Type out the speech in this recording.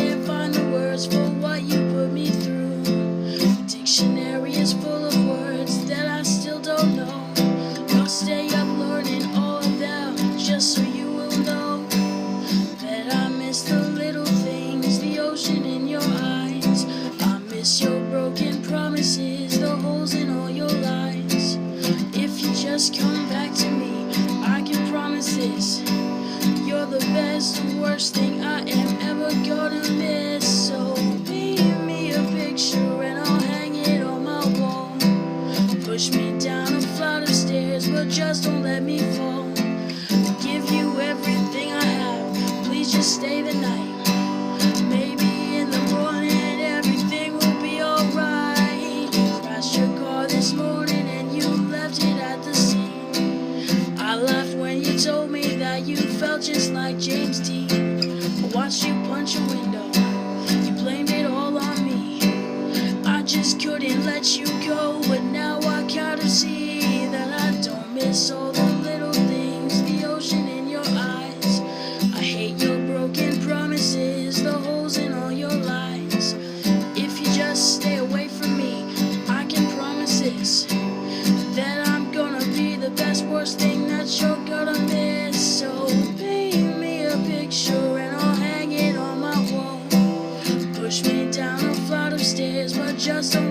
can't find the words for what you put me through. The dictionary is full of words that I still don't know. I'll stay up learning all of them just so you will know that I miss the little things, the ocean in your eyes. I miss your broken promises, the holes in all your lies. If you just come back to me, I can promise this: you're the best and worst thing I am ever gonna miss. So paint me a picture and I'll hang it on my wall. Push me down a flight of stairs, but just don't let me fall. Give you everything I have, please just stay the night. Maybe in the morning everything will be alright. You crashed your car this morning and you left it at the scene. I laughed when you told me that you felt just like James Dean. I watched you punch a window, you blamed it all on me. I just couldn't let you go, but now I kind of see that I don't miss all the little things, the ocean in your eyes. I hate your broken promises, the holes in all your lies. If you just stay away from me, I can promise this: that I'm gonna be the best, worst thing that you're gonna miss. So paint me a picture and I'll hang it on my wall. Push me down a flight of stairs, but just don't